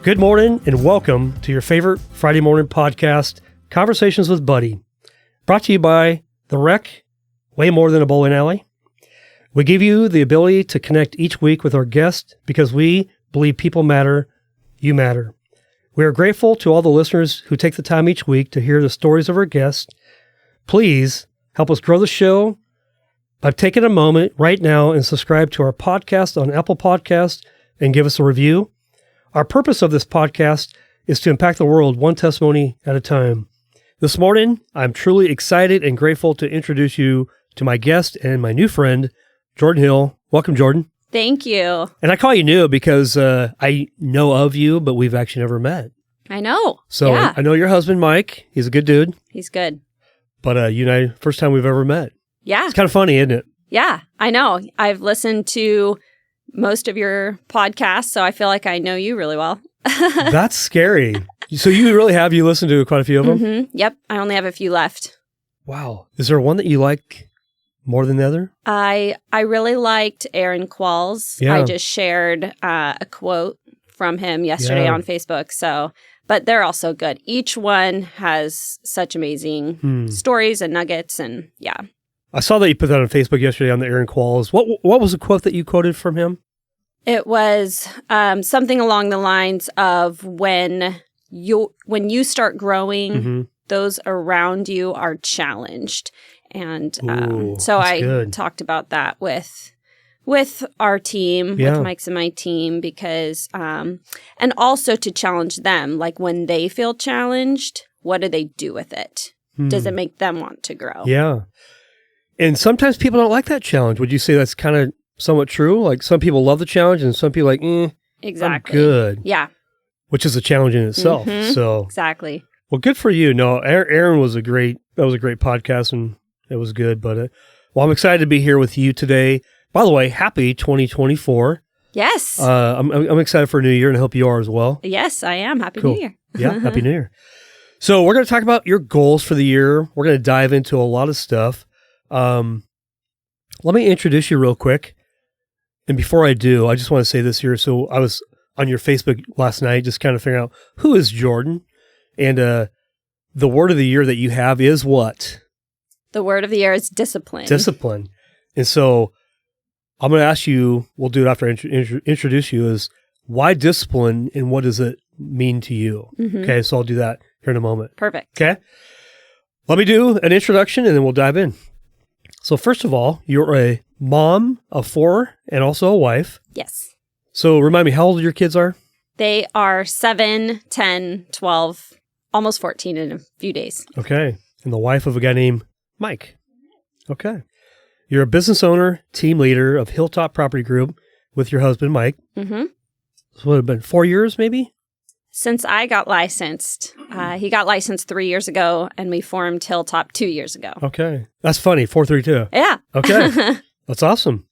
Good morning and welcome to your favorite Friday morning podcast, Conversations with Buddy, brought to you by The Rec, way more than a bowling alley. We give you the ability to connect each week with our guest because we believe people matter, you matter. We are grateful to all the listeners who take the time each week to hear the stories of our guests. Please help us grow the show by taking a moment right now and subscribe to our podcast on Apple Podcasts and give us a review. Our purpose of this podcast is to impact the world one testimony at a time. This morning, I'm truly excited and grateful to introduce you to my guest and my new friend, Jordan Hill. Welcome, Jordan. Thank you. And I call you new because I know of you, but we've actually never met. I know. So yeah. I know your husband, Mike. He's a good dude. He's good. But you and I, first time we've ever met. Yeah. It's kind of funny, isn't it? Yeah, I know. I've listened to most of your podcasts, so I feel like I know you really well. That's scary. So you really have? You listened to quite a few of them? Mm-hmm. Yep. I only have a few left. Wow. Is there one that you like more than the other? I really liked Aaron Qualls. Yeah. I just shared a quote from him yesterday on Facebook. But they're also good. Each one has such amazing stories and nuggets, and yeah. I saw that you put that on Facebook yesterday on the Aaron Qualls. What was the quote that you quoted from him? It was something along the lines of when you start growing, those around you are challenged. And so I talked about that with our team, with Mike's and my team, because and also to challenge them, like when they feel challenged, what do they do with it? Does it make them want to grow? Yeah. And sometimes people don't like that challenge. Would you say that's kind of somewhat true? Like some people love the challenge and some people are like, exactly. I'm good. Yeah. Which is a challenge in itself. So exactly. Well, good for you. No, Aaron was a great podcast and it was good. But I'm excited to be here with you today. By the way, happy 2024. Yes. I'm excited for a new year and I hope you are as well. Yes, I am. Happy Cool. New Year. Yeah, Happy New Year. So we're going to talk about your goals for the year. We're going to dive into a lot of stuff. Let me introduce you real quick. And before I do, I just want to say this here. So I was on your Facebook last night, just kind of figuring out who is Jordan. And the word of the year that you have is what? The word of the year is discipline. Discipline. And so I'm going to ask you, we'll do it after I introduce you, is why discipline and what does it mean to you? Okay, so I'll do that here in a moment. Perfect. Okay. Let me do an introduction and then we'll dive in. So first of all, you're a mom of 4 and also a wife. Yes. So remind me, how old your kids are? They are 7, 10, 12, almost 14 in a few days. Okay. And the wife of a guy named Mike. Okay. You're a business owner, team leader of Hilltop Property Group with your husband, Mike. Mm-hmm. So what, have been 4 years maybe? Since I got licensed. He got licensed 3 years ago, and we formed Hilltop 2 years ago. Okay. That's funny, 432. Yeah. Okay. That's awesome.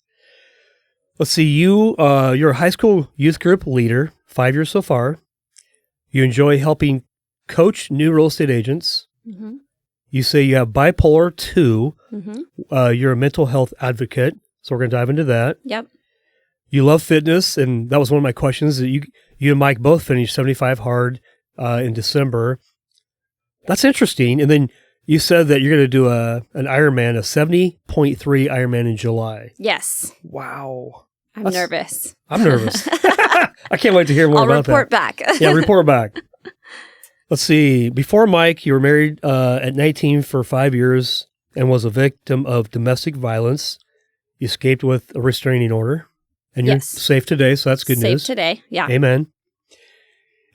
Let's see, you're a high school youth group leader, 5 years so far. You enjoy helping coach new real estate agents. Mm-hmm. You say you have bipolar 2. Mm-hmm. You're a mental health advocate, so we're going to dive into that. Yep. You love fitness, and that was one of my questions. That you and Mike both finished 75 hard in December. That's interesting. And then you said that you're going to do an Ironman, a 70.3 Ironman in July. Yes. Wow. I'm nervous. I'm nervous. I can't wait to hear more about that. I'll report back. Yeah, report back. Let's see. Before Mike, you were married at 19 for 5 years and was a victim of domestic violence. You escaped with a restraining order. And you're safe today, so that's good news. Safe today, yeah. Amen.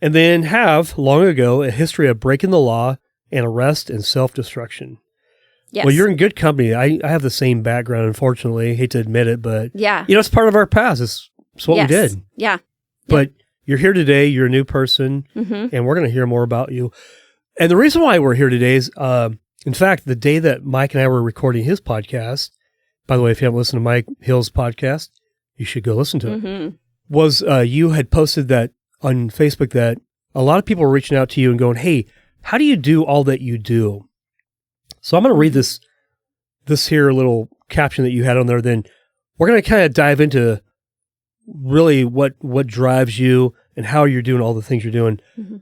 And then have, long ago, a history of breaking the law and arrest and self-destruction. Yes. Well, you're in good company. I have the same background, unfortunately. Hate to admit it, but yeah. It's part of our past. It's what we did. Yeah. But you're here today. You're a new person, and we're going to hear more about you. And the reason why we're here today is, in fact, the day that Mike and I were recording his podcast, by the way, if you haven't listened to Mike Hill's podcast, you should go listen to it, was you had posted that on Facebook that a lot of people were reaching out to you and going, hey, how do you do all that you do? So I'm going to read this here little caption that you had on there. Then we're going to kind of dive into really what drives you and how you're doing all the things you're doing. Mm-hmm.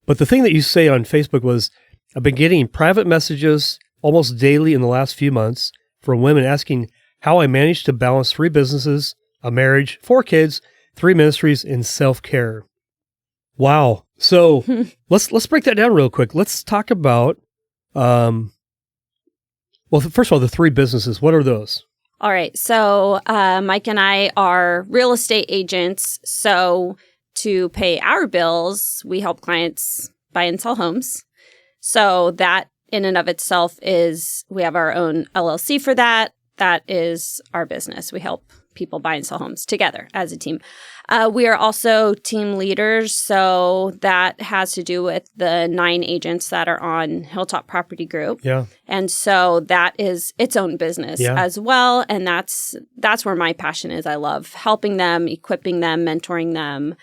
But the thing that you say on Facebook was, I've been getting private messages almost daily in the last few months from women asking how I managed to balance 3 businesses, a marriage, 4 kids, 3 ministries, and self-care. Wow. So let's break that down real quick. Let's talk about, well, first of all, the 3 businesses. What are those? All right. So Mike and I are real estate agents. So to pay our bills, we help clients buy and sell homes. So that in and of itself is, we have our own LLC for that. That is our business. We help people buy and sell homes together as a team. We are also team leaders. So that has to do with the 9 agents that are on Hilltop Property Group. Yeah. And so that is its own business as well. And that's where my passion is. I love helping them, equipping them, mentoring them.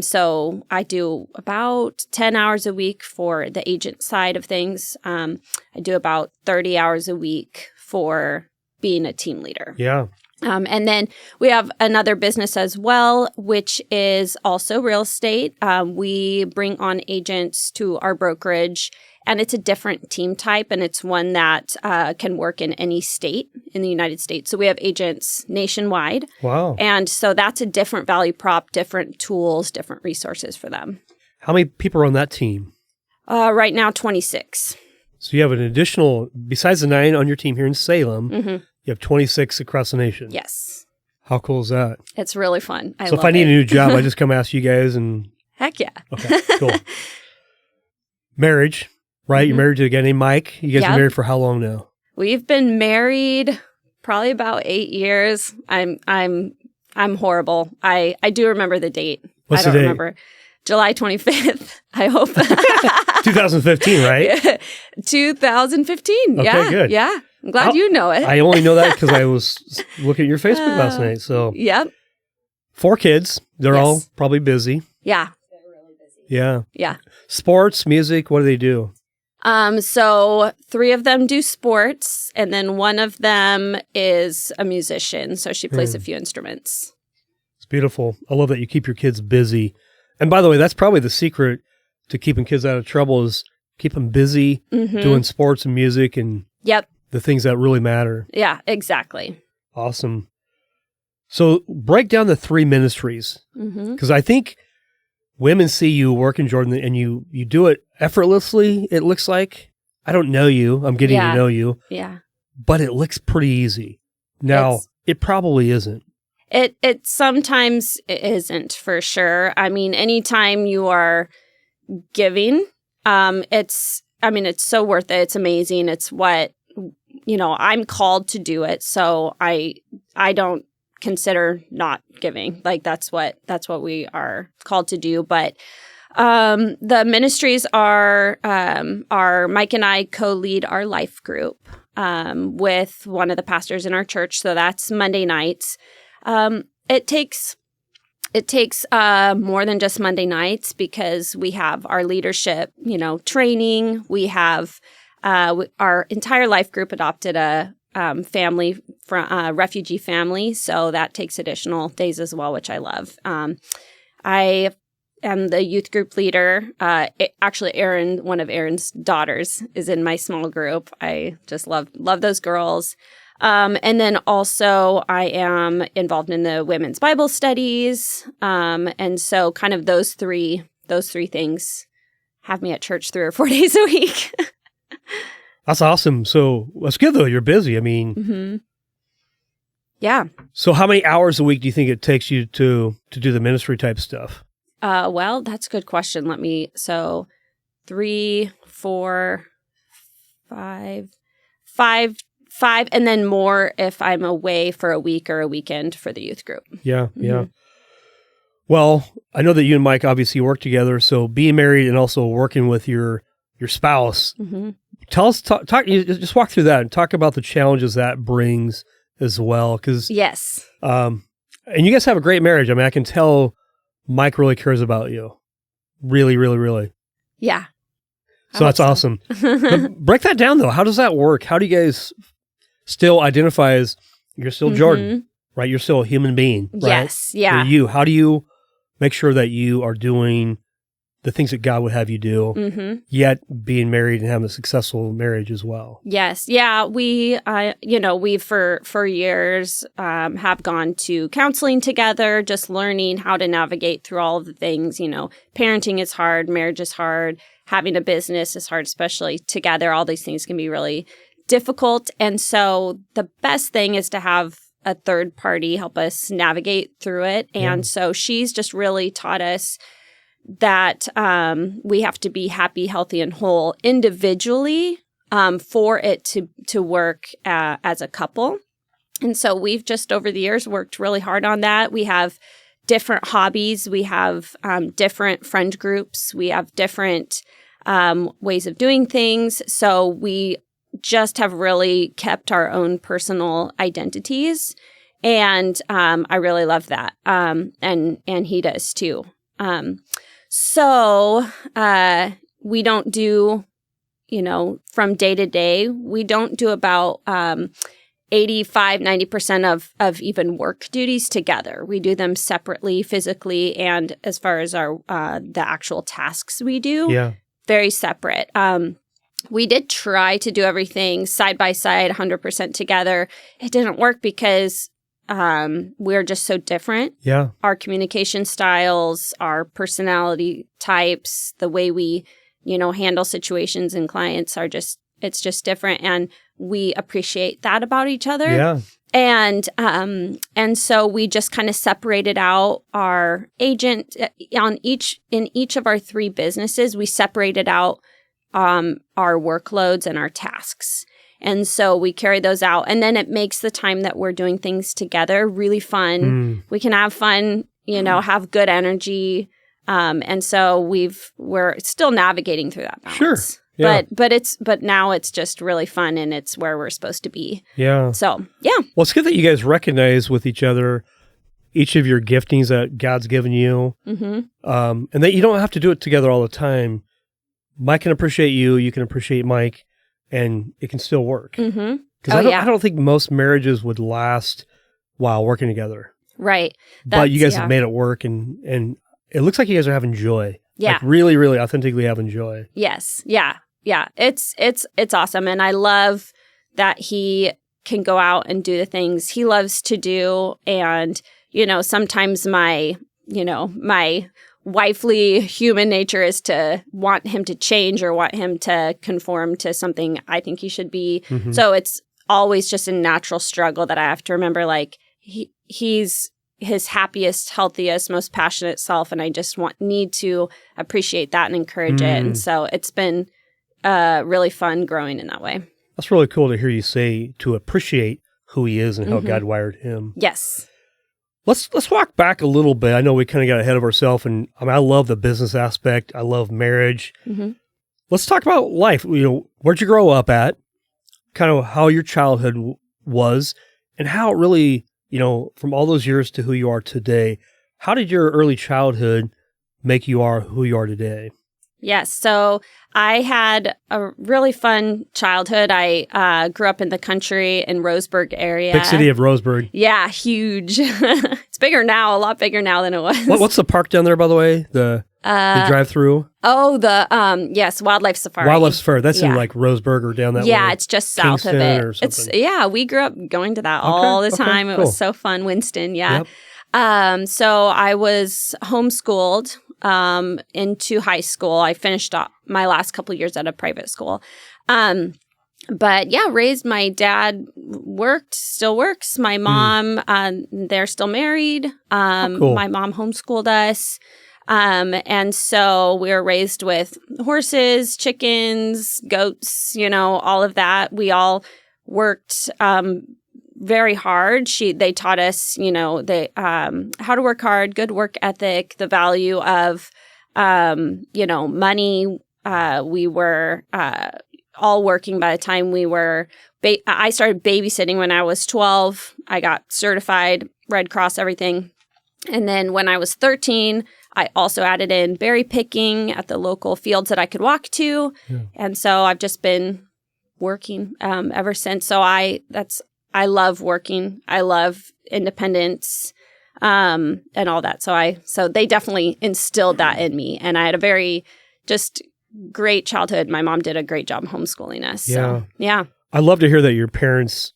So I do about 10 hours a week for the agent side of things. I do about 30 hours a week for being a team leader. Yeah. And then we have another business as well, which is also real estate. We bring on agents to our brokerage, and it's a different team type, and it's one that can work in any state in the United States. So we have agents nationwide. Wow. And so that's a different value prop, different tools, different resources for them. How many people are on that team? Right now, 26. So you have an additional, besides the 9 on your team here in Salem, you have 26 across the nation. Yes. How cool is that? It's really fun. So if I need a new job, I just come ask you guys and... Heck yeah. Okay, cool. Marriage, right? You're married to a guy named Mike. You guys are married for how long now? We've been married probably about 8 years. I'm horrible. I do remember the date. What's I don't the date? remember. July 25th, I hope. 2015, right? 2015. Okay, yeah. good. Yeah. I'm glad you know it. I only know that because I was looking at your Facebook last night. So, Yep. 4 kids. They're all probably busy. Yeah. They're really busy. Yeah. Yeah. Sports, music, what do they do? So 3 of them do sports, and then one of them is a musician. So she plays a few instruments. It's beautiful. I love that you keep your kids busy. And by the way, that's probably the secret to keeping kids out of trouble is keep them busy doing sports and music and the things that really matter. Yeah, exactly. Awesome. So break down the 3 ministries, because I think women see you working, Jordan, and you do it effortlessly, it looks like. I don't know you. I'm getting to know you. Yeah. But it looks pretty easy. Now, it probably isn't. It sometimes isn't, for sure. I mean, anytime you are giving, it's so worth it. It's amazing. It's what, I'm called to do it. So I don't consider not giving. Like that's what we are called to do. But the ministries are Mike and I co-lead our life group with one of the pastors in our church. So that's Monday nights. It takes more than just Monday nights because we have our leadership, training. We have our entire life group adopted a family from refugee family, so that takes additional days as well, which I love. I am the youth group leader. Actually, Erin, one of Erin's daughters, is in my small group. I just love those girls. And then also I am involved in the women's Bible studies. And so kind of those three things have me at church 3 or 4 days a week. That's awesome. So that's good though. You're busy. I mean, yeah. So how many hours a week do you think it takes you to do the ministry type stuff? Well, that's a good question. 3, 4, 5, and then more if I'm away for a week or a weekend for the youth group. Yeah, yeah. Well, I know that you and Mike obviously work together, so being married and also working with your spouse, tell us, talk, just walk through that and talk about the challenges that brings as well. Because yes, and you guys have a great marriage. I mean, I can tell Mike really cares about you, really, really, really. Yeah. So that's awesome. But break that down though. How does that work? How do you guys still identify as you're still Jordan, right? You're still a human being, right? Yes, yeah. For you, how do you make sure that you are doing the things that God would have you do, yet being married and having a successful marriage as well. Yes. Yeah. We for years have gone to counseling together, just learning how to navigate through all of the things. Parenting is hard, marriage is hard, having a business is hard, especially together. All these things can be really difficult. And so the best thing is to have a third party help us navigate through it. And so she's just really taught us that we have to be happy, healthy, and whole individually for it to work as a couple. And so we've just over the years worked really hard on that. We have different hobbies. We have different friend groups. We have different ways of doing things. So we just have really kept our own personal identities. And I really love that. And he does too. So we don't do, from day to day, we don't do about 85-90% of even work duties together. We do them separately, physically, and as far as our the actual tasks we do, very separate. We did try to do everything side by side, 100% together. It didn't work because we're just so different. Yeah. Our communication styles, our personality types, the way we, handle situations and clients it's just different. And we appreciate that about each other. Yeah. And so we just kind of separated out our agent in each of our 3 businesses. We separated out our workloads and our tasks. And so we carry those out. And then it makes the time that we're doing things together really fun. We can have fun, have good energy. And so we're still navigating through that balance. Sure. Yeah. But now it's just really fun and it's where we're supposed to be. Yeah. So, yeah. Well, it's good that you guys recognize with each other each of your giftings that God's given you. And that you don't have to do it together all the time. Mike can appreciate you, you can appreciate Mike, and it can still work. Because I don't think most marriages would last while working together. Right. But you guys have made it work, and it looks like you guys are having joy. Yeah. Like really, really authentically having joy. Yes. Yeah. Yeah. It's awesome. And I love that he can go out and do the things he loves to do. And, sometimes my wifely human nature is to want him to change or want him to conform to something I think he should be. So it's always just a natural struggle that I have to remember, like he's his happiest, healthiest, most passionate self. And I just need to appreciate that and encourage it. And so it's been really fun growing in that way. That's really cool to hear you say to appreciate who he is and how God wired him. Yes. Let's walk back a little bit. I know we kind of got ahead of ourselves, and I love the business aspect. I love marriage. Let's talk about life. Where'd you grow up at? Kind of how your childhood was, and how it really, from all those years to who you are today. How did your early childhood make you who you are today? Yes. So I had a really fun childhood. I grew up in the country in Roseburg area. Big city of Roseburg. Yeah, huge. It's bigger now, a lot bigger now than it was. What's the park down there, by the way? The drive-through? Oh, yes, Wildlife Safari. Wildlife Safari. That's in like Roseburg or down that way. Yeah, it's just south Kingston of it. Or something. We grew up going to that all the time. It was so fun. Winston, yeah. Yep. So I was homeschooled into high school. I finished up my last couple of years at a private school. But raised, my dad still works. My mom, they're still married. Cool. My mom homeschooled us. And so we were raised with horses, chickens, goats, all of that. We all worked, very hard. They taught us, how to work hard, good work ethic, the value of, money. We were all working by the time we were. I started babysitting when I was 12. I got certified, Red Cross, everything. And then when I was 13, I also added in berry picking at the local fields that I could walk to. Yeah. And so I've just been working ever since. So I love working. I love independence. and all that. So they definitely instilled that in me. And I had a very just great childhood. My mom did a great job homeschooling us. So, yeah. I love to hear that your parents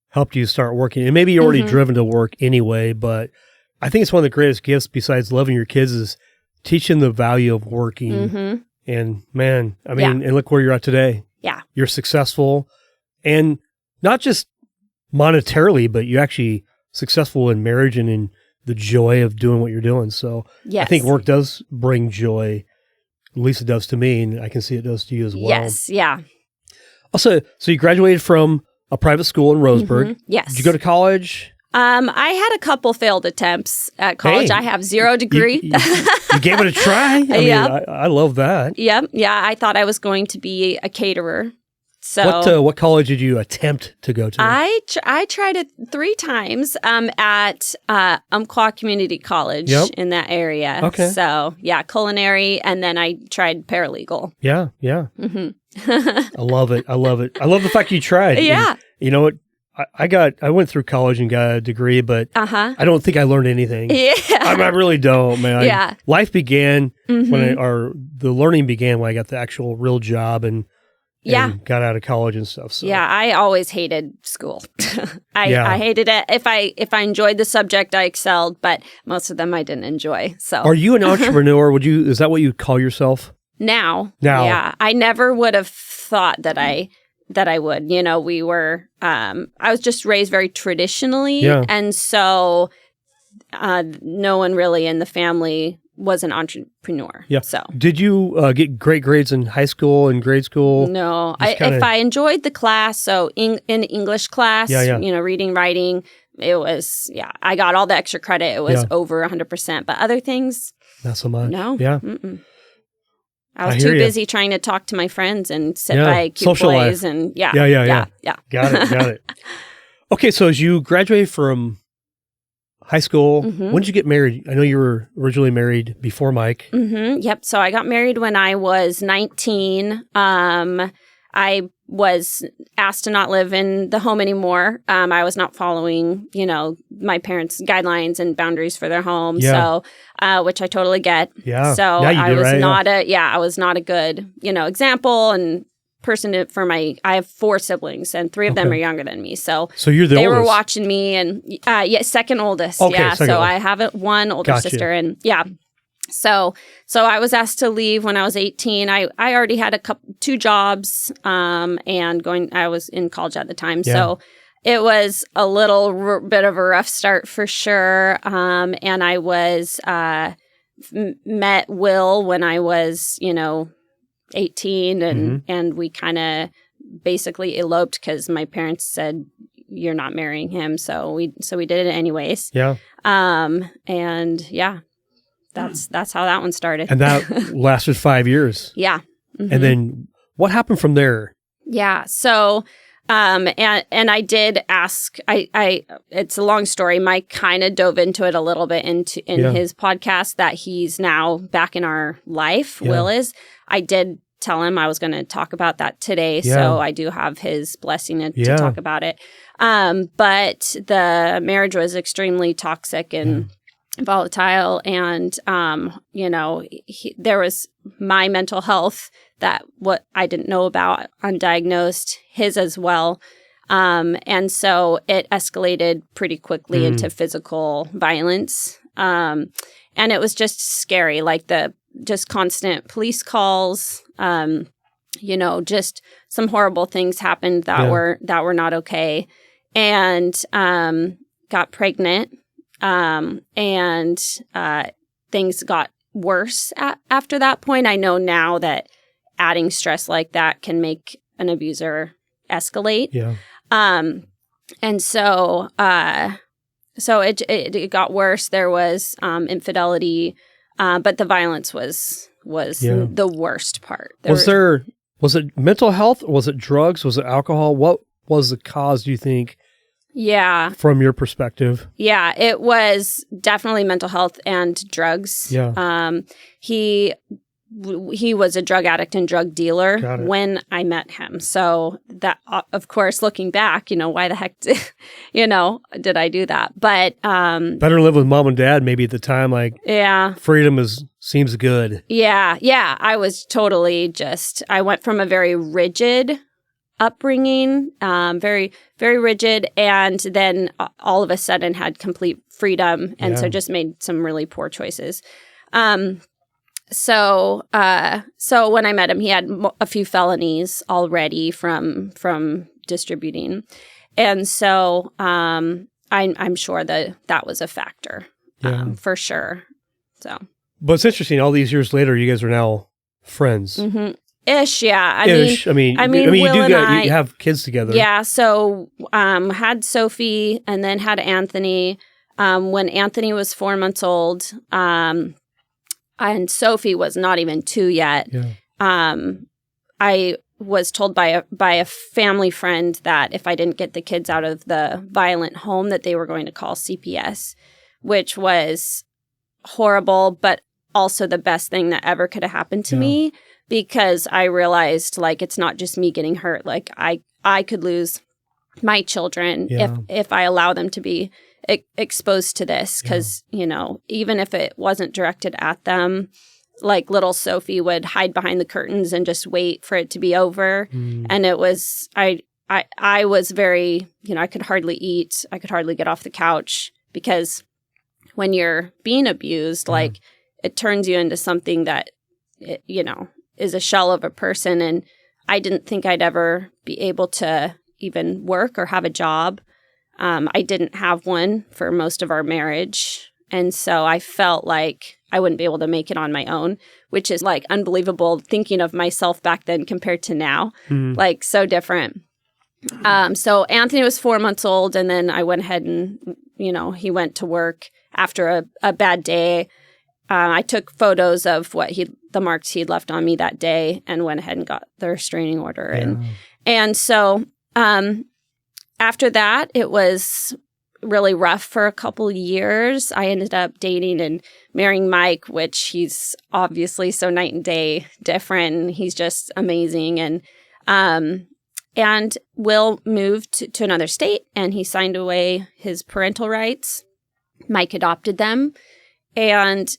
helped you start working. And maybe you're already driven to work anyway, but I think it's one of the greatest gifts besides loving your kids is teaching the value of working. And man, I mean, and look where you're at today. Yeah. You're successful, and not just monetarily, but you're actually successful in marriage and in the joy of doing what you're doing. So I think work does bring joy. At least it does to me, and I can see it does to you as well. Yes, yeah. Also, so you graduated from a private school in Roseburg. Yes. Did you go to college? I had a couple failed attempts at college. Hey, I have 0 degree. You gave it a try? I mean, I love that. Yep. Yeah, I thought I was going to be a caterer. So what college did you attempt to go to? I tried it 3 times at Umpqua Community College in that area. Okay. So, yeah, culinary, and then I tried paralegal. Yeah. I love it. I love the fact you tried. Yeah. And you know what? I went through college and got a degree, but I don't think I learned anything. Yeah. I really don't, man. Life began Mm-hmm. the learning began when I got the actual real job and got out of college and stuff. So. Yeah, I always hated school. I hated it. If I enjoyed the subject, I excelled, but most of them I didn't enjoy. So, are you an entrepreneur? Is that what you call yourself? Now, yeah, I never would have thought that I would. You know, we were. I was just raised very traditionally, and so no one really in the family was an entrepreneur. Yeah. So, did you get great grades in high school and grade school? No. If I enjoyed the class, so in English class, you know, reading, writing, it was, I got all the extra credit. It was over 100%. But other things, not so much. No. Yeah. I was too busy trying to talk to my friends and sit by cute boys and yeah. Got it. Okay, so as you graduated from high school, when did you get married? I know you were originally married before Mike. Yep. So I got married when I was 19. I was asked to not live in the home anymore. I was not following, you know, my parents' guidelines and boundaries for their home. So, which I totally get. Yeah. So I was not a good, you know, example and person I have 4 siblings and 3 of them are younger than me. So you're the oldest. They were watching me and second oldest. Okay, so I have one older sister and So I was asked to leave when I was 18. I already had 2 jobs and I was in college at the time. Yeah. So it was a little bit of a rough start for sure. And I was met Will when I was, 18 and we kind of basically eloped because my parents said, you're not marrying him. So we did it anyways. Yeah. That's how that one started. And that lasted 5 years. Yeah. And then what happened from there? Yeah. So, and I did ask, it's a long story. Mike kind of dove into it a little bit in his podcast that he's now back in our life. Yeah. Will is. I did tell him I was going to talk about that today. Yeah. So I do have his blessing to talk about it. But the marriage was extremely toxic and volatile, and there was my mental health that what I didn't know about, undiagnosed, his as well, and so it escalated pretty quickly into physical violence, and it was just scary, like just constant police calls, just some horrible things happened that were not okay, and got pregnant. And things got worse after that point. I know now that adding stress like that can make an abuser escalate. Yeah. And so it got worse. There was infidelity, but the violence was the worst part. Was it mental health? Was it drugs? Was it alcohol? What was the cause, do you think? Yeah. From your perspective? Yeah, it was definitely mental health and drugs. Yeah. he was a drug addict and drug dealer Got it. when I met him. So that, of course, looking back, why the heck, did I do that? But better live with mom and dad. Maybe at the time, freedom seems good. Yeah. I was totally I went from a very rigid upbringing, very, very rigid, and then all of a sudden had complete freedom, and so just made some really poor choices. So when I met him, he had a few felonies already from distributing, and so I'm sure that was a factor, for sure. So, but it's interesting. All these years later, you guys are now friends. Mm-hmm. Ish, yeah. I mean, Will you have kids together. Yeah. So, had Sophie, and then had Anthony. When Anthony was 4 months old, and Sophie was not even 2 yet. Yeah. I was told by a family friend that if I didn't get the kids out of the violent home, that they were going to call CPS, which was horrible, but also the best thing that ever could have happened to me, because I realized it's not just me getting hurt. I could lose my children if I allow them to be exposed to this, because even if it wasn't directed at them, little Sophie would hide behind the curtains and just wait for it to be over. And it was I was very, I could hardly eat, I could hardly get off the couch, because when you're being abused, it turns you into something that is a shell of a person, and I didn't think I'd ever be able to even work or have a job. I didn't have one for most of our marriage. And so I felt like I wouldn't be able to make it on my own, which is unbelievable thinking of myself back then compared to now, so different. So Anthony was 4 months old, and then I went ahead and, he went to work after a bad day. I took photos of the marks he'd left on me that day, and went ahead and got the restraining order. And so, after that, it was really rough for a couple years. I ended up dating and marrying Mike, which he's obviously so night and day different. He's just amazing. And Will moved to another state, and he signed away his parental rights. Mike adopted them, and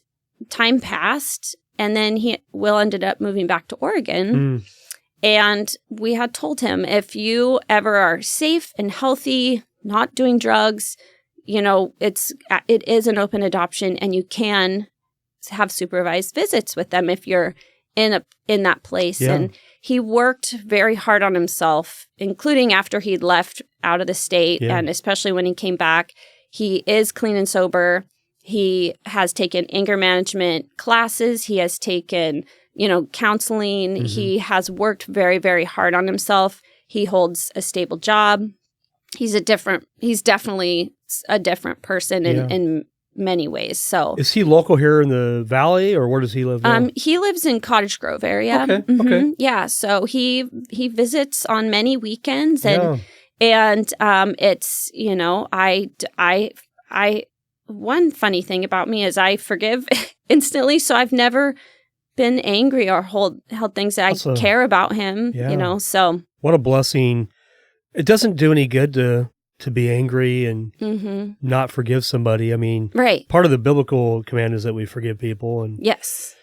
time passed, and then Will ended up moving back to Oregon. And we had told him, if you ever are safe and healthy, not doing drugs, it is an open adoption, and you can have supervised visits with them if you're in that place. Yeah. And he worked very hard on himself, including after he'd left out of the state, and especially when he came back. He is clean and sober. He has taken anger management classes. He has taken counseling. He has worked very, very hard on himself. He holds a stable job. He's definitely a different person in many ways. So, is he local here in the Valley, or where does he live now? He lives in Cottage Grove area. Okay. Okay. Yeah. So he visits on many weekends, and it's I one funny thing about me is I forgive instantly. So I've never been angry or held things that I care about him, so. What a blessing. It doesn't do any good to be angry and not forgive somebody. I mean, part of the biblical command is that we forgive people. And yes.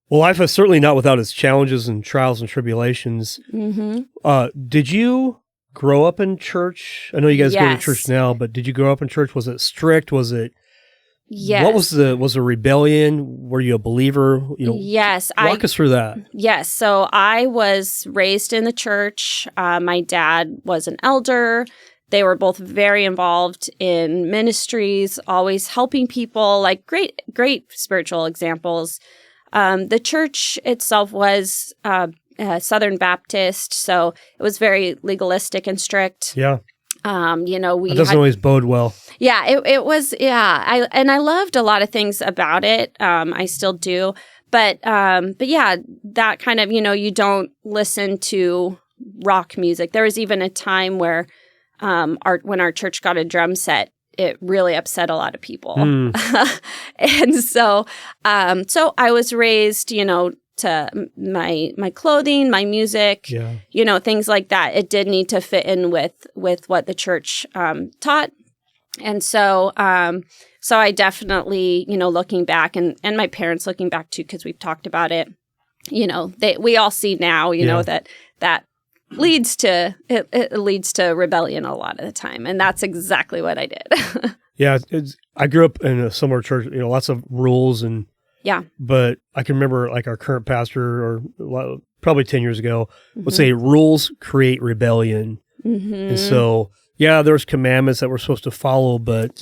Well, life is certainly not without its challenges and trials and tribulations. Did you grow up in church? I know you guys go to church now, but did you grow up in church? Was it strict? Was it... Yes. What was a rebellion? Were you a believer? Yes. Walk us through that. Yes. So I was raised in the church. My dad was an elder. They were both very involved in ministries, always helping people, great spiritual examples. The church itself was Southern Baptist, so it was very legalistic and strict. Yeah. It doesn't always bode well. Yeah, it was. Yeah, I loved a lot of things about it. I still do, but yeah, that kind of you don't listen to rock music. There was even a time where when our church got a drum set, it really upset a lot of people, and so I was raised, to my clothing, my music, things like that. It did need to fit in with what the church taught. And so I definitely, looking back and my parents looking back too, because we've talked about it, we all see now, that leads to it leads to rebellion a lot of the time. And that's exactly what I did. Yeah. I grew up in a similar church, lots of rules but I can remember like our current pastor or probably 10 years ago would say rules create rebellion. And so, there's commandments that we're supposed to follow, but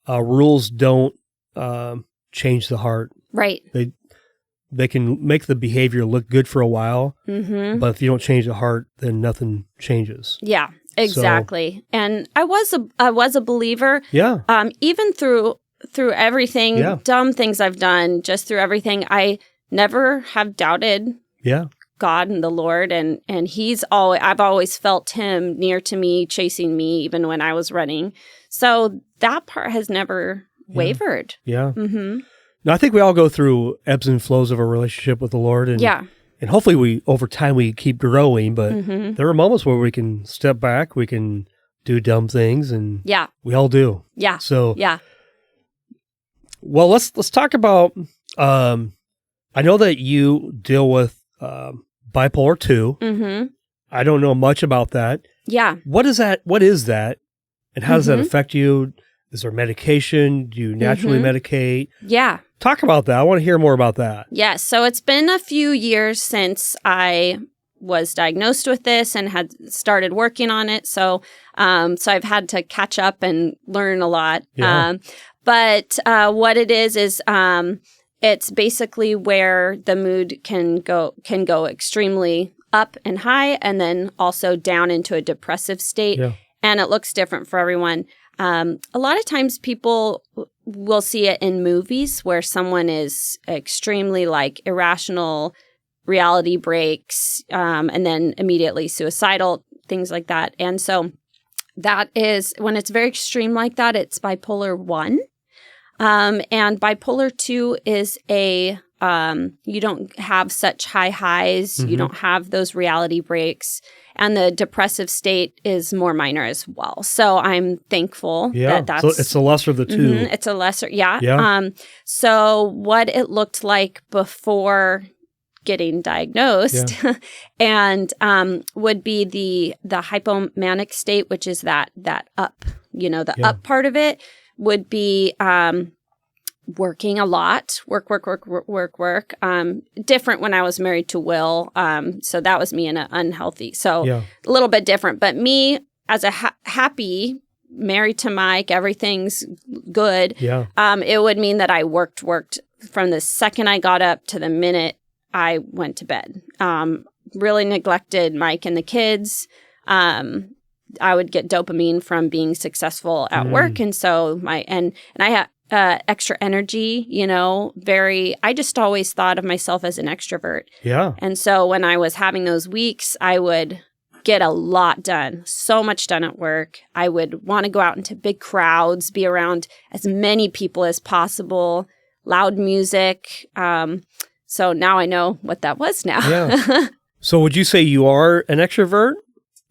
rules don't change the heart. Right. They can make the behavior look good for a while, but if you don't change the heart, then nothing changes. Yeah, exactly. So, and I was a believer. Yeah. Even through everything, dumb things I've done, just through everything, I never have doubted. Yeah. God and the Lord, and I've always felt him near to me, chasing me, even when I was running. So that part has never wavered. Yeah. Now, I think we all go through ebbs and flows of a relationship with the Lord, and hopefully over time we keep growing. But there are moments where we can step back, we can do dumb things, and we all do. Yeah. So well, let's talk about. I know that you deal with bipolar 2. I don't know much about that. Yeah. What is that? And how does that affect you? Is there medication? Do you naturally medicate? Yeah. Talk about that. I want to hear more about that. Yeah. So it's been a few years since I was diagnosed with this and had started working on it. So I've had to catch up and learn a lot. Yeah. But what it is it's basically where the mood can go extremely up and high, and then also down into a depressive state. Yeah. And it looks different for everyone. A lot of times people will see it in movies where someone is extremely irrational, reality breaks, and then immediately suicidal, things like that. And so that is, when it's very extreme like that, it's bipolar 1. And bipolar 2 is you don't have such high highs, you don't have those reality breaks, and the depressive state is more minor as well. So I'm thankful that that's... So it's the lesser of the two. It's a lesser, yeah. So what it looked like before getting diagnosed and would be the hypomanic state, which is that up, up part of it. Would be working a lot, work. Different when I was married to Will. So that was me in an unhealthy. So a little bit different. But me as a happy, married to Mike, everything's good. Yeah. It would mean that I worked from the second I got up to the minute I went to bed. Really neglected Mike and the kids. I would get dopamine from being successful at work. And so I had extra energy, I just always thought of myself as an extrovert. Yeah. And so when I was having those weeks, I would get a lot done, so much done at work. I would want to go out into big crowds, be around as many people as possible, loud music. So now I know what that was now. Yeah. So would you say you are an extrovert?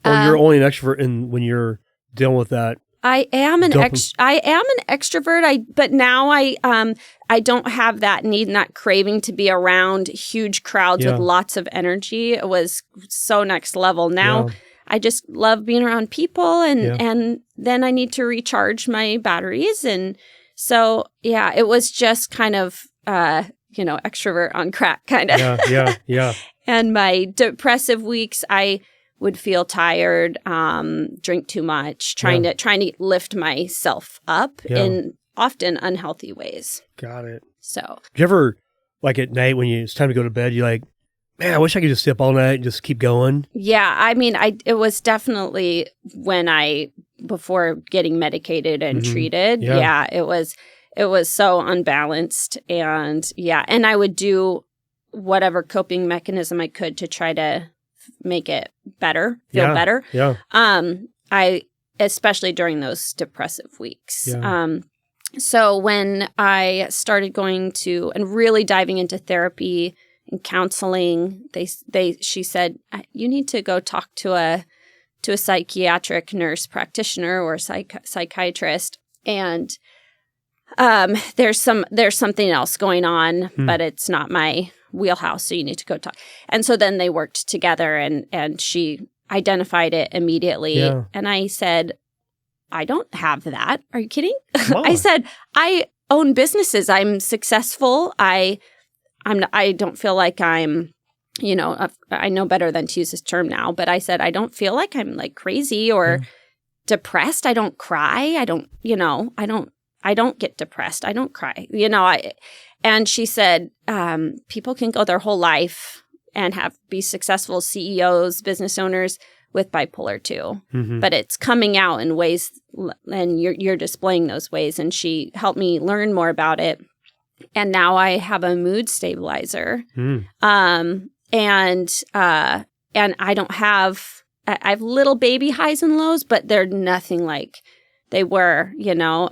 Or you're only an extrovert when you're dealing with that? I am an extrovert. But now I don't have that need and that craving to be around huge crowds with lots of energy. It was so next level. Now I just love being around people, and then I need to recharge my batteries, and so it was just kind of extrovert on crack kind of. Yeah. And my depressive weeks, I would feel tired, drink too much, trying to lift myself up in often unhealthy ways. Got it. So, do you ever, at night when it's time to go to bed, you're like, man, I wish I could just stay up all night and just keep going? Yeah, I mean, it was definitely before getting medicated and treated. Yeah, it was so unbalanced, and and I would do whatever coping mechanism I could to try to make it better, feel better. Yeah. I especially during those depressive weeks. Yeah. So when I started going to and really diving into therapy and counseling. She said, you need to go talk to a psychiatric nurse practitioner or psychiatrist. And there's something else going on, but it's not my wheelhouse. So you need to go talk. And so then they worked together and she identified it immediately. Yeah. And I said, I don't have that. Are you kidding? I said, I own businesses. I'm successful. I don't feel like I'm, I know better than to use this term now, but I said, I don't feel like I'm like crazy or depressed. I don't cry. I don't get depressed. I don't cry. And she said, people can go their whole life and be successful CEOs, business owners with bipolar too. Mm-hmm. But it's coming out in ways, and you're displaying those ways. And she helped me learn more about it. And now I have a mood stabilizer. And I have little baby highs and lows, but they're nothing like they were,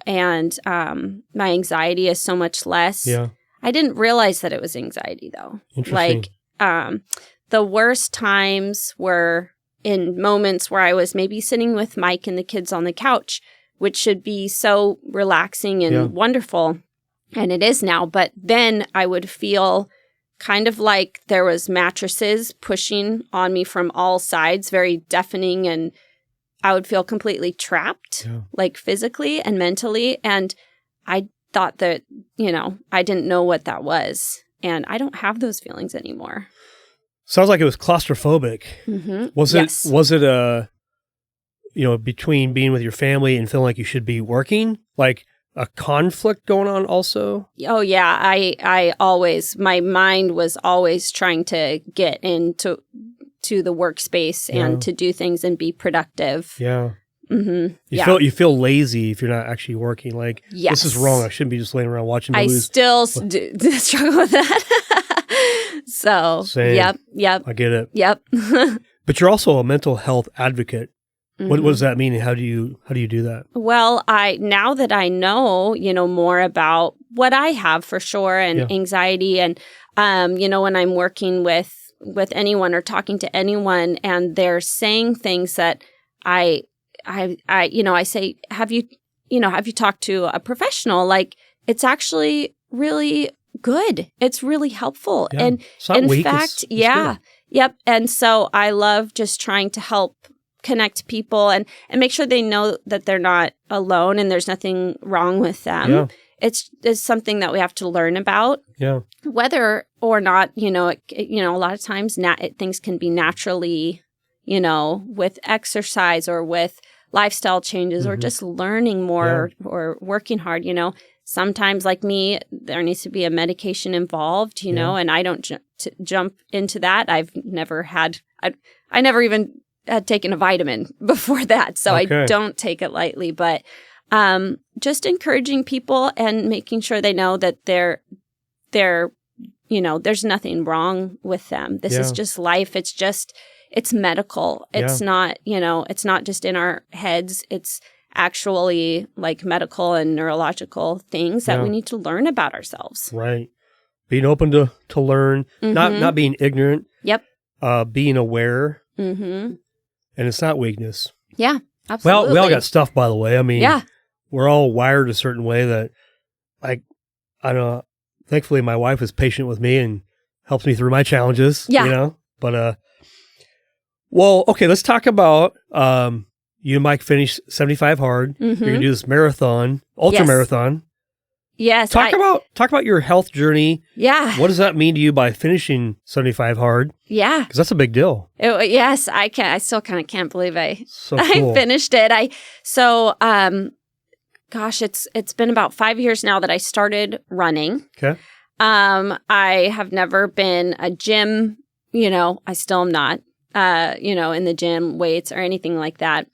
and my anxiety is so much less. Yeah. I didn't realize that it was anxiety though. Like the worst times were in moments where I was maybe sitting with Mike and the kids on the couch, which should be so relaxing and wonderful. And it is now. But then I would feel kind of like there was mattresses pushing on me from all sides, very deafening. And I would feel completely trapped, like physically and mentally. And I thought that, I didn't know what that was. And I don't have those feelings anymore. Sounds like it was claustrophobic. Mm-hmm. Was it between being with your family and feeling like you should be working, like a conflict going on also? Oh yeah, I always, my mind was always trying to get into the workspace and to do things and be productive. Yeah. Mm-hmm. You feel lazy if you're not actually working. Like, this is wrong. I shouldn't be just laying around watching movies. I still struggle with that. So, same. Yep. I get it. Yep. But you're also a mental health advocate. Mm-hmm. What does that mean, and how do you do that? Well, now that I know, more about what I have for sure and anxiety, and when I'm working with anyone or talking to anyone, and they're saying things that I say, have you talked to a professional? Like, it's actually really good. It's really helpful. Yeah. And in fact, it's yep. And so I love just trying to help connect people and make sure they know that they're not alone and there's nothing wrong with them. Yeah. It's something that we have to learn about. Yeah. Whether or not, a lot of times things can be naturally, with exercise or with lifestyle changes or just learning more or working hard, Sometimes, like me, there needs to be a medication involved, and I don't jump into that. I've never had, I never even had taken a vitamin before that, so I don't take it lightly. But just encouraging people and making sure they know that they're there's nothing wrong with them. This is just life. It's medical. It's not, it's not just in our heads. It's actually like medical and neurological things that we need to learn about ourselves. Right. Being open to learn, not being ignorant. Yep. Being aware. Mm-hmm. And it's not weakness. Yeah, absolutely. Well, we all got stuff, by the way. I mean, we're all wired a certain way that, like, I don't know, thankfully my wife is patient with me and helps me through my challenges, But, well, okay, let's talk about, you and Mike finished 75 hard. Mm-hmm. You're going to do this marathon, ultra marathon. Yes. Talk about your health journey. Yeah. What does that mean to you by finishing 75 hard? Yeah. Because that's a big deal. Yes, I still kind of can't believe I cool. finished it. It's been about 5 years now that I started running. Okay. I have never been a gym, I still am not, in the gym, weights or anything like that.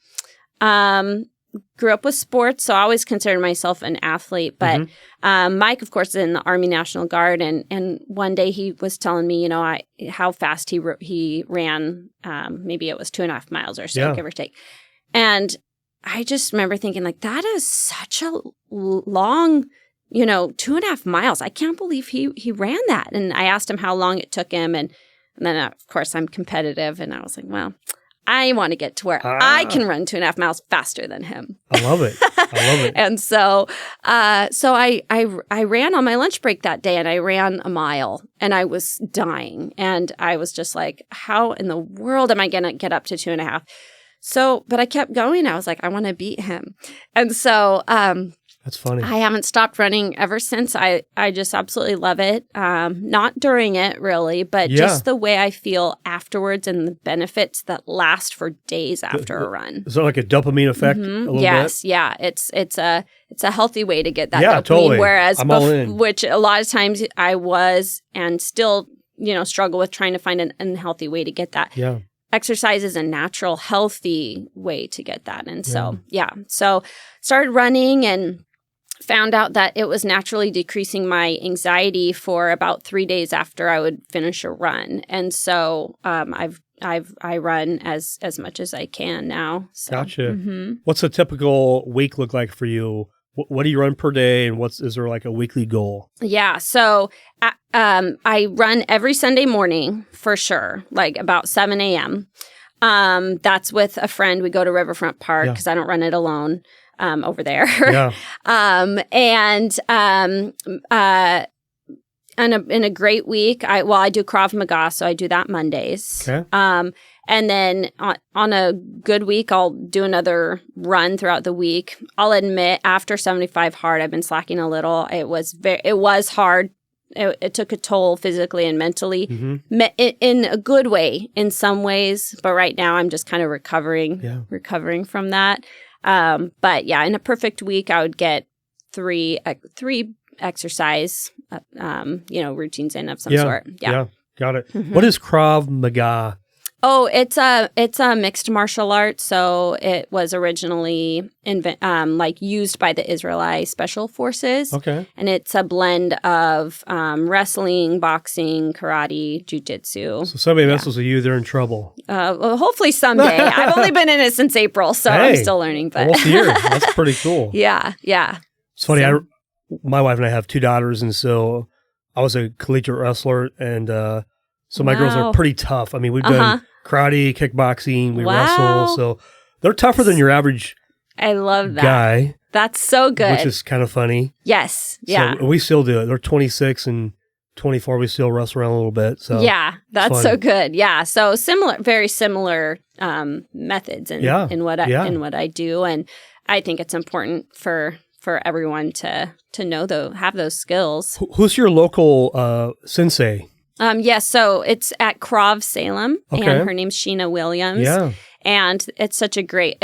Grew up with sports, so I always considered myself an athlete. But Mike, of course, is in the Army National Guard, and one day he was telling me, how fast he ran. Maybe it was 2.5 miles or so, give or take. And I just remember thinking, like, that is such a long 2.5 miles. I can't believe he ran that. And I asked him how long it took him. And then, of course, I'm competitive. And I was like, well, I want to get to where I can run 2.5 miles faster than him. I love it. And so I ran on my lunch break that day, and I ran a mile, and I was dying. And I was just like, how in the world am I going to get up to 2.5? So, but I kept going. I was like, I want to beat him. And so, that's funny. I haven't stopped running ever since. I just absolutely love it. Not during it really, but just the way I feel afterwards and the benefits that last for days after a run. Is it like a dopamine effect? A little yes. bit? Yeah. It's a healthy way to get that dopamine. Totally. Whereas, I'm all in. Which a lot of times I was and still, struggle with trying to find an unhealthy way to get that. Yeah. Exercise is a natural, healthy way to get that. And so, so started running and found out that it was naturally decreasing my anxiety for about 3 days after I would finish a run. And so I run as much as I can now. So. Gotcha. What's a typical week look like for you? What do you run per day, and is there like a weekly goal? Yeah, so I run every Sunday morning for sure, like about 7 a.m. That's with a friend. We go to Riverfront Park because I don't run it alone. Over there. Yeah. In a great week, I do Krav Maga, so I do that Mondays. Okay. And then on a good week, I'll do another run throughout the week. I'll admit, after 75 hard, I've been slacking a little. It was hard. It took a toll physically and mentally, in a good way in some ways. But right now, I'm just kind of recovering from that. But yeah, in a perfect week, I would get three exercise, routines in of some sort. Yeah. Got it. What is Krav Maga? Oh, it's a mixed martial art. So it was originally used by the Israeli Special Forces. Okay. And it's a blend of wrestling, boxing, karate, jiu-jitsu. So somebody messes with you, they're in trouble. Well, hopefully someday. I've only been in it since April, so I'm still learning. But almost a year. That's pretty cool. Yeah. It's funny. My wife and I have 2 daughters, and so I was a collegiate wrestler, and so my girls are pretty tough. I mean, we've done karate, kickboxing, we wrestle. So they're tougher than your average I love that. Guy. That's so good. Which is kind of funny. Yes. Yeah. So we still do it. They're 26 and 24. We still wrestle around a little bit. So yeah, that's so good. Yeah. So very similar methods in what I do. And I think it's important for everyone to know have those skills. Who's your local sensei? Yes, so it's at Krav Salem, and her name's Sheena Williams. Yeah, and it's such a great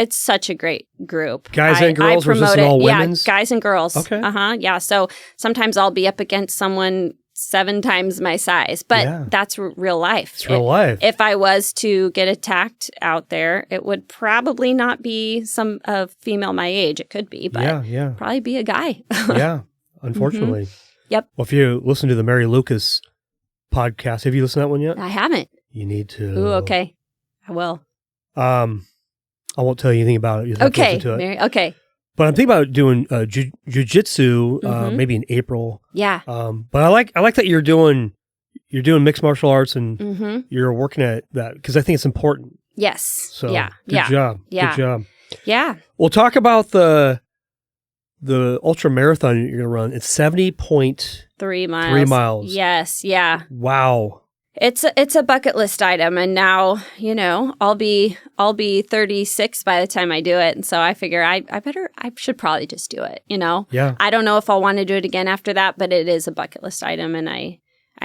group. Guys and girls, or is this all women's? Yeah, guys and girls. Okay. Yeah, so sometimes I'll be up against someone 7 times my size, but that's real life. It's real life. If I was to get attacked out there, it would probably not be a female my age. It could be, but probably be a guy. Yeah, unfortunately. Mm-hmm. Yep. Well, if you listen to the Mary Lucas podcast, have you listened to that one yet? I haven't. You need to. Ooh, okay. I will. I won't tell you anything about it. You have to listen to it. Mary, okay. But I'm thinking about doing jiu-jitsu maybe in April. Yeah. But I like that you're doing mixed martial arts and you're working at that because I think it's important. Yes. So good job. Yeah. Good job. Yeah. We'll talk about the ultra marathon you're going to run. It's 70.3 miles. 3 miles. Yes. Yeah. Wow. It's a bucket list item, and now I'll be 36 by the time I do it, and so I figure I should probably just do it. Yeah. I don't know if I'll want to do it again after that, but it is a bucket list item, and I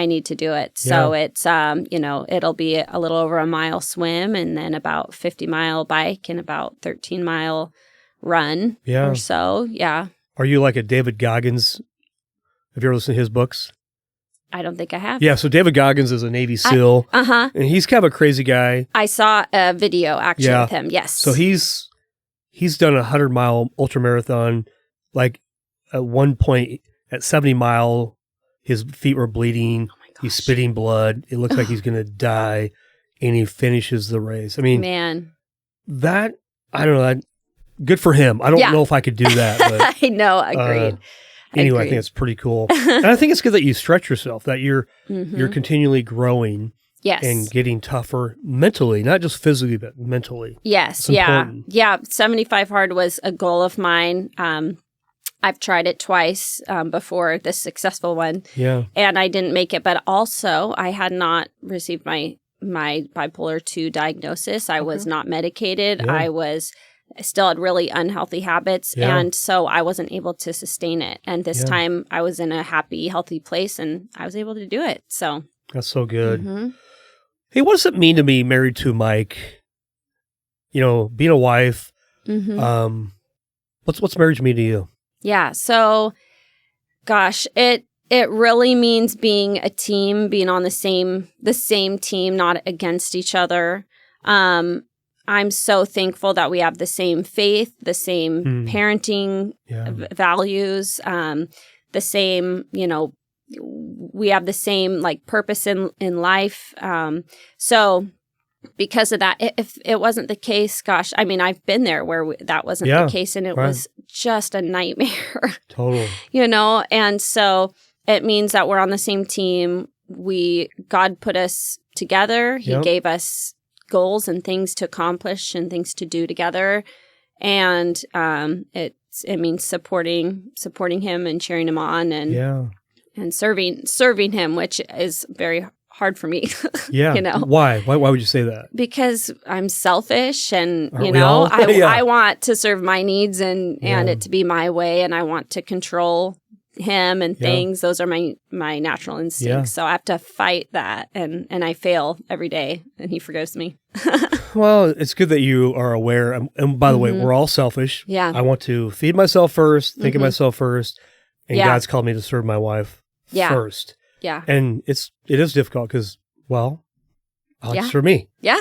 need to do it. So it's it'll be a little over a mile swim, and then about 50-mile bike, and about 13-mile run. Or so. Yeah. Are you like a David Goggins? Have you ever listened to his books? I don't think I have. Yeah, so David Goggins is a Navy SEAL. And he's kind of a crazy guy. I saw a video actually with him. Yes. So he's done a 100-mile ultramarathon. Like at one point at 70-mile, his feet were bleeding. Oh my gosh. He's spitting blood. It looks like he's going to die, and he finishes the race. I mean, man, that I don't know. Good for him. I don't know if I could do that. But, I know. Agreed. Anyway, I think it's pretty cool. And I think it's good that you stretch yourself, that you're continually growing. Yes. And getting tougher mentally, not just physically, but mentally. Yes. It's important. Yeah. 75 hard was a goal of mine. I've tried it twice before this successful one. Yeah. And I didn't make it. But also, I had not received my bipolar 2 diagnosis. I was not medicated. Yeah. I still had really unhealthy habits. Yeah. And so I wasn't able to sustain it. And this time I was in a happy, healthy place and I was able to do it. So that's so good. Hey, what does it mean to be married to Mike? You know, being a wife. What's marriage mean to you? Yeah. So, gosh, it really means being a team, being on the same team, not against each other. I'm so thankful that we have the same faith, the same parenting values, the same, we have the same like purpose in life. So because of that, if it wasn't the case, gosh, I mean, I've been there where that wasn't the case and it was just a nightmare. Total. And so it means that we're on the same team. God put us together. He gave us goals and things to accomplish and things to do together. And it means supporting him and cheering him on and serving him, which is very hard for me. Why would you say that? Because I'm selfish and all? I want to serve my needs and it to be my way, and I want to control him and things. Those are my natural instincts. So I have to fight that, and I fail every day, and he forgives me. Well, it's good that you are aware. And by the way, we're all selfish. Yeah. I want to feed myself first, think of myself first, and God's called me to serve my wife first. Yeah. And it is difficult because, well, it's for me. Yeah.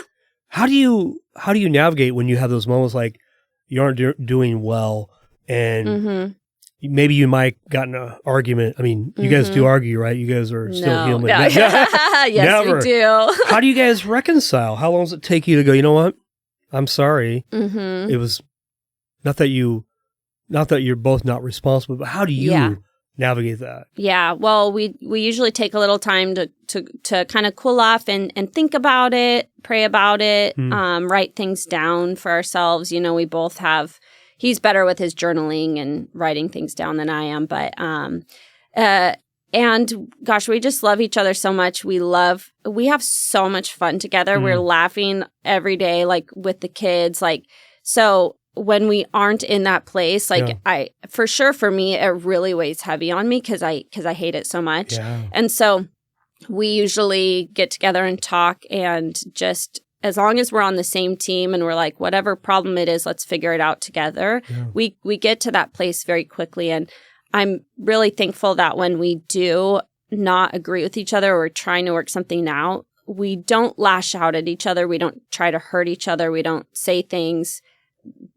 How do you navigate when you have those moments like you aren't doing well and maybe you might got in an argument? I mean, you guys do argue, right? You guys are still human. No. Yes, Never. we do. How do you guys reconcile? How long does it take you to go, you know what? I'm sorry. It was not that you're both not responsible, but how do you navigate that? Yeah. Well, we usually take a little time to kind of cool off and think about it, pray about it, write things down for ourselves. We both have, he's better with his journaling and writing things down than I am. But, and gosh, we just love each other so much. We have so much fun together. We're laughing every day, like with the kids, so when we aren't in that place, for me, it really weighs heavy on me because I hate it so much. Yeah. And so we usually get together and talk, and just as long as we're on the same team and we're like, whatever problem it is, let's figure it out together. Yeah. We get to that place very quickly. And I'm really thankful that when we do not agree with each other or we're trying to work something out, we don't lash out at each other. We don't try to hurt each other. We don't say things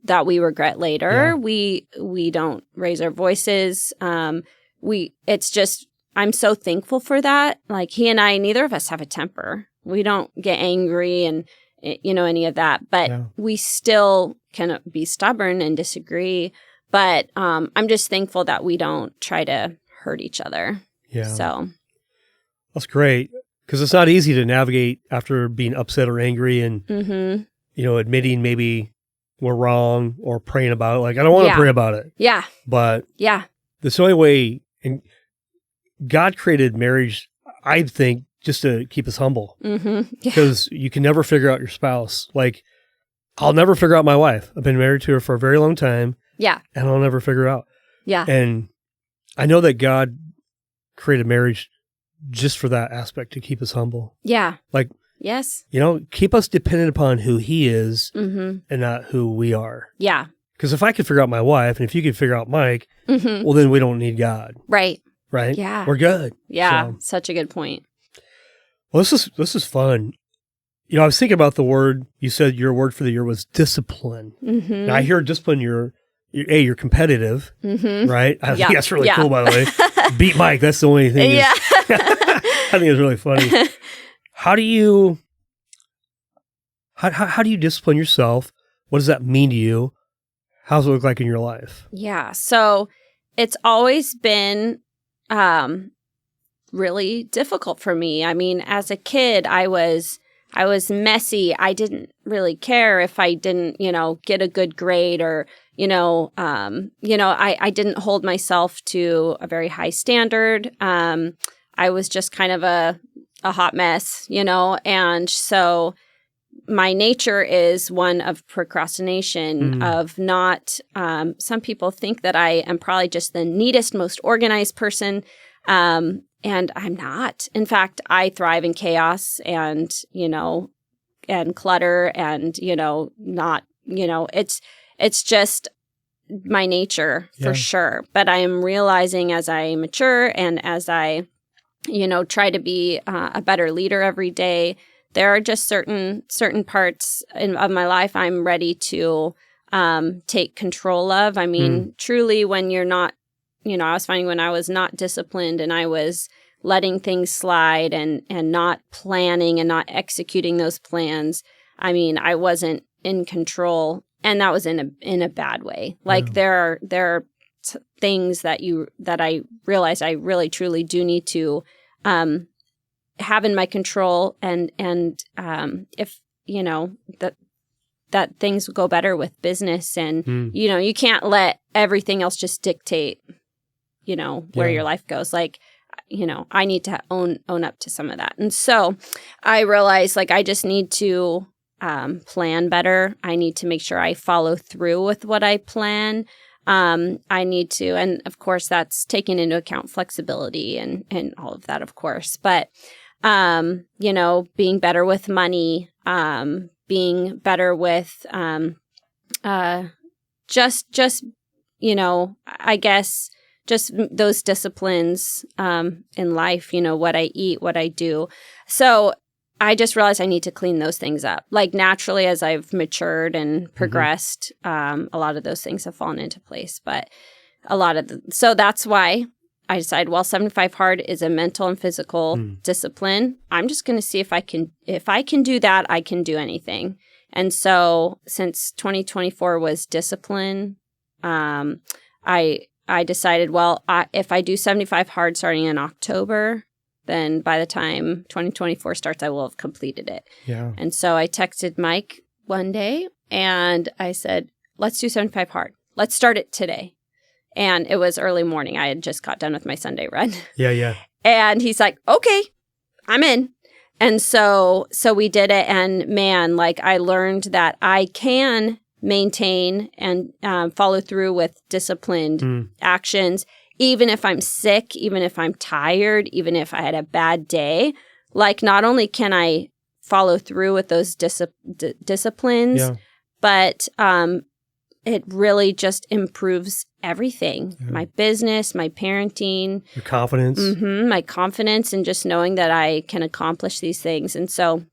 that we regret later. Yeah. We don't raise our voices. It's just, I'm so thankful for that. Like he and I, neither of us have a temper. We don't get angry and, any of that, but we still can be stubborn and disagree. But I'm just thankful that we don't try to hurt each other. Yeah. So that's great. Because it's not easy to navigate after being upset or angry and, admitting maybe we're wrong or praying about it. Like, I don't want to pray about it. Yeah. But that's the only way. And God created marriage, I think, just to keep us humble. Because you can never figure out your spouse. Like, I'll never figure out my wife. I've been married to her for a very long time. Yeah. And I'll never figure it out. Yeah. And I know that God created marriage just for that aspect, to keep us humble. Yeah. Like, yes. Keep us dependent upon who he is and not who we are. Yeah. Because if I could figure out my wife and if you could figure out Mike, well, then we don't need God. Right. Right? Yeah. We're good. Yeah. Such a good point. Well, this is fun. I was thinking about the word, you said your word for the year was discipline. Now, I hear discipline, you're competitive, right? I think that's really cool, by the way. Beat Mike, that's the only thing. Yeah. I think it's really funny. How do you discipline yourself? What does that mean to you? How does it look like in your life? Yeah. So it's always been really difficult for me. I mean, as a kid, I was messy. I didn't really care if I didn't, get a good grade or, I didn't hold myself to a very high standard. I was just kind of a hot mess, and so my nature is one of procrastination, of not, some people think that I am probably just the neatest, most organized person. And I'm not. In fact, I thrive in chaos and, and clutter and, not, it's just my nature for sure. But I am realizing as I mature and as I, try to be a better leader every day, there are just certain parts of my life I'm ready to take control of. I mean, truly, when you're not, I was finding when I was not disciplined and I was letting things slide and not planning and not executing those plans, I mean, I wasn't in control, and that was in a bad way. Like there are things that I realized I really truly do need to have in my control, and if that things go better with business, and you can't let everything else just dictate where your life goes. Like, I need to own up to some of that. And so I realized, like, I just need to plan better. I need to make sure I follow through with what I plan. I need to, and of course that's taking into account flexibility and all of that, of course. But, being better with money, being better with just I guess just those disciplines in life, what I eat, what I do. So I just realized I need to clean those things up. Like, naturally, as I've matured and progressed, a lot of those things have fallen into place. But so that's why I decided, well, 75 Hard is a mental and physical discipline. I'm just going to see if I can do that, I can do anything. And so since 2024 was discipline, I decided, well, if I do 75 Hard starting in October, then by the time 2024 starts, I will have completed it. Yeah. And so I texted Mike one day and I said, let's do 75 Hard. Let's start it today. And it was early morning. I had just got done with my Sunday run. Yeah. And he's like, okay, I'm in. And so we did it. And man, like, I learned that I can maintain and follow through with disciplined actions, even if I'm sick, even if I'm tired, even if I had a bad day. Like, not only can I follow through with those disciplines, but it really just improves everything. My business, my parenting. Your confidence. My confidence, and just knowing that I can accomplish these things. And so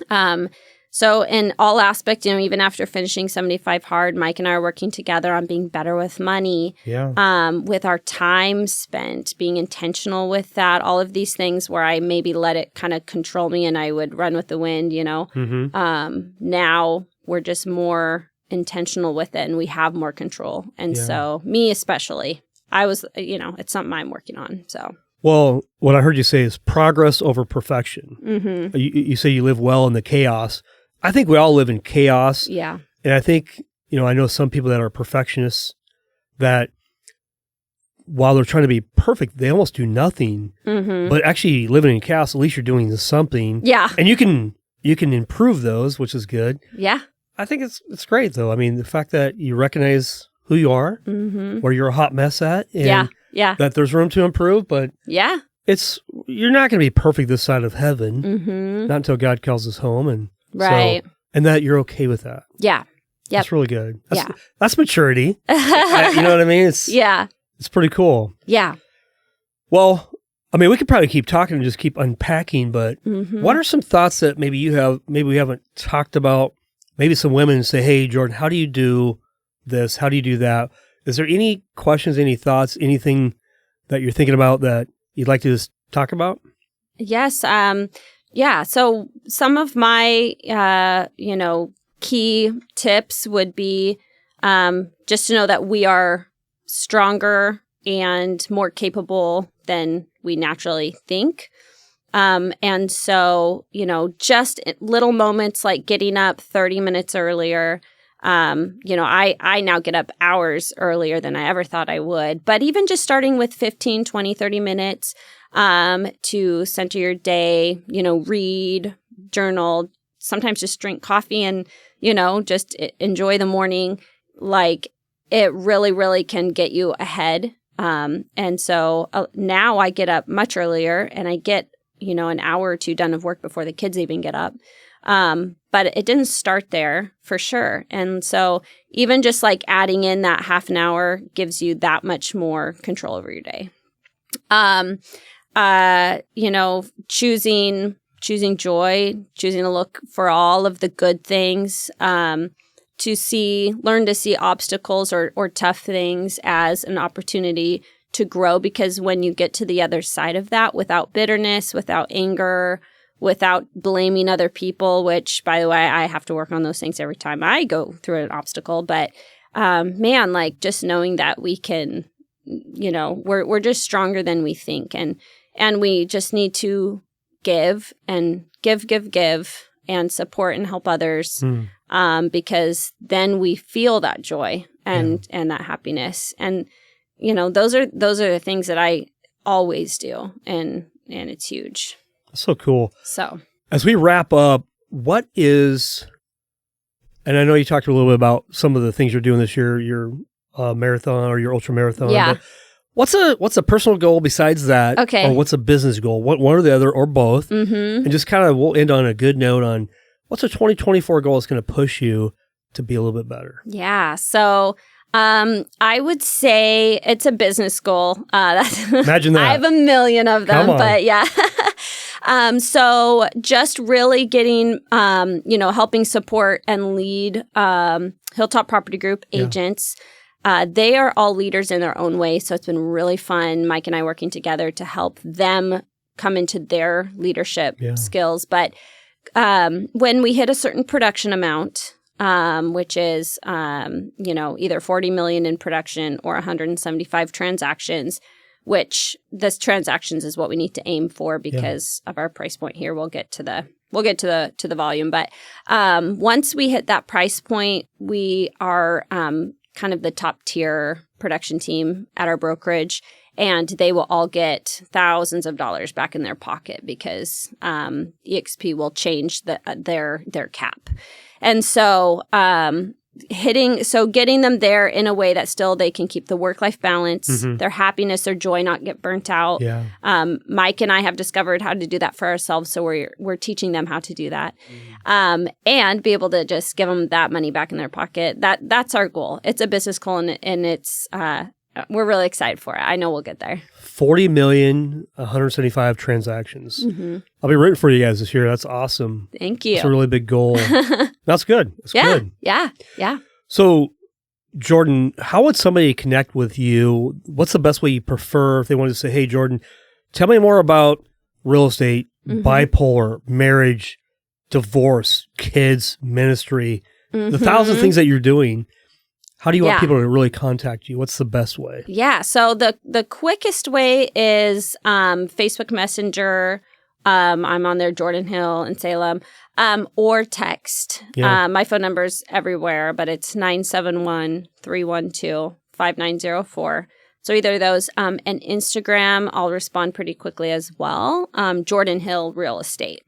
in all aspects, even after finishing 75 Hard, Mike and I are working together on being better with money, with our time spent, being intentional with that, all of these things where I maybe let it kind of control me and I would run with the wind, Now we're just more intentional with it and we have more control. And so me especially, I was, it's something I'm working on, so. Well, what I heard you say is progress over perfection. You say you live well in the chaos. I think we all live in chaos. Yeah. And I think, I know some people that are perfectionists that while they're trying to be perfect, they almost do nothing. But actually living in chaos, at least you're doing something. Yeah. And you can improve those, which is good. Yeah. I think it's great, though. I mean, the fact that you recognize who you are, where you're a hot mess at, and that there's room to improve, but you're not going to be perfect this side of heaven, not until God calls us home, and and that you're okay with that. Yeah, that's really good. That's maturity. You know what I mean? It's pretty cool. Yeah. Well, I mean, we could probably keep talking and just keep unpacking, but what are some thoughts that maybe you have? Maybe we haven't talked about. Maybe some women say, "Hey, Jordan, how do you do this? How do you do that?" Is there any questions, any thoughts, anything that you're thinking about that you'd like to just talk about? Yes. So some of my, key tips would be just to know that we are stronger and more capable than we naturally think. And so, just little moments like getting up 30 minutes earlier. I now get up hours earlier than I ever thought I would. But even just starting with 15, 20, 30 minutes to center your day, read, journal, sometimes just drink coffee and, just enjoy the morning. Like, it really, really can get you ahead. And so now I get up much earlier and I get, an hour or two done of work before the kids even get up. But it didn't start there for sure. And so even just like adding in that half an hour gives you that much more control over your day. Choosing joy, choosing to look for all of the good things, learn to see obstacles or tough things as an opportunity to grow, because when you get to the other side of that without bitterness, without anger, without blaming other people, which, by the way, I have to work on those things every time I go through an obstacle. But just knowing that we can, we're just stronger than we think. And we just need to give and give and support and help others because then we feel that joy and that happiness. And, those are the things that I always do. And it's huge. So cool. So as we wrap up, what is, and I know you talked a little bit about some of the things you're doing this year, your marathon or your ultra marathon. Yeah. But what's a personal goal besides that? Okay. Or what's a business goal? One or the other or both. Mm-hmm. And just kind of we'll end on a good note on what's a 2024 goal that's going to push you to be a little bit better. Yeah. So I would say it's a business goal. Imagine that. I have a million of them, but yeah. So just really getting, helping support and lead Hilltop Property Group agents. They are all leaders in their own way. So it's been really fun, Mike and I working together to help them come into their leadership skills. But when we hit a certain production amount, which is, either 40 million in production or 175 transactions, which this transactions is what we need to aim for because of our price point here. We'll get to the volume. But once we hit that price point, we are kind of the top tier production team at our brokerage, and they will all get thousands of dollars back in their pocket because EXP will change their cap. And so getting them there in a way that still they can keep the work-life balance, their happiness, their joy, not get burnt out. Yeah. Mike and I have discovered how to do that for ourselves, so we're teaching them how to do that, and be able to just give them that money back in their pocket. That's our goal. It's a business goal, and it's we're really excited for it. I know we'll get there. 40 million, 175 transactions. I'll be rooting for you guys this year. That's awesome. Thank you. It's a really big goal. That's good. That's good. Yeah. So, Jordan, how would somebody connect with you? What's the best way you prefer if they wanted to say, hey, Jordan, tell me more about real estate, bipolar, marriage, divorce, kids, ministry, the thousand things that you're doing. How do you want people to really contact you? What's the best way? Yeah. So the quickest way is Facebook Messenger. I'm on there, Jordan Hill in Salem, or text. My phone number's everywhere, but it's 971-312-5904. So either of those. And Instagram, I'll respond pretty quickly as well. Jordan Hill Real Estate.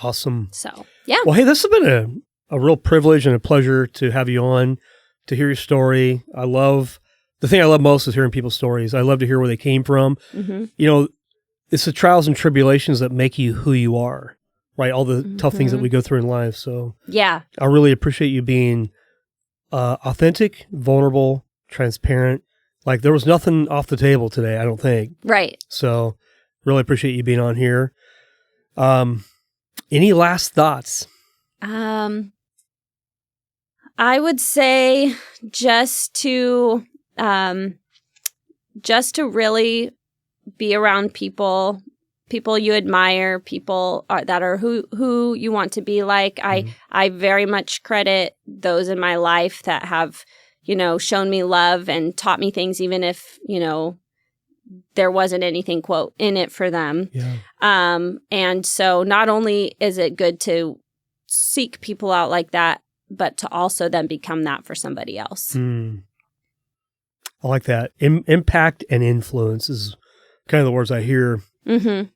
Awesome. So, yeah. Well, hey, this has been a real privilege and a pleasure to have you on, to hear your story. The thing I love most is hearing people's stories. I love to hear where they came from. It's the trials and tribulations that make you who you are, right? All the tough things that we go through in life. So I really appreciate you being authentic, vulnerable, transparent. Like there was nothing off the table today, I don't think. Right. So really appreciate you being on here. Any last thoughts? I would say just to really be around people you admire, people that are who you want to be like. I very much credit those in my life that have, shown me love and taught me things, even if, there wasn't anything, quote, in it for them. Yeah. And so not only is it good to seek people out like that, but to also then become that for somebody else. I like that. Impact and influence is kind of the words I hear. Mm-hmm.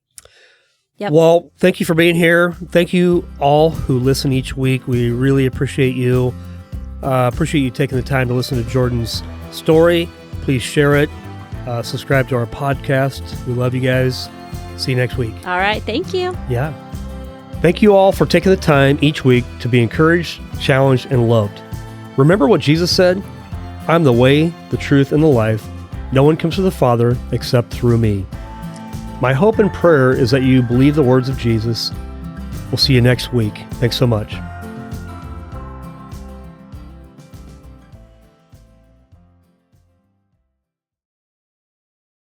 Yep. Well, thank you for being here. Thank you all who listen each week. We really appreciate you. Appreciate you taking the time to listen to Jordan's story. Please share it. Subscribe to our podcast. We love you guys. See you next week. All right. Thank you. Yeah. Thank you all for taking the time each week to be encouraged, challenged, and loved. Remember what Jesus said? I'm the way, the truth, and the life. No one comes to the Father except through me. My hope and prayer is that you believe the words of Jesus. We'll see you next week. Thanks so much.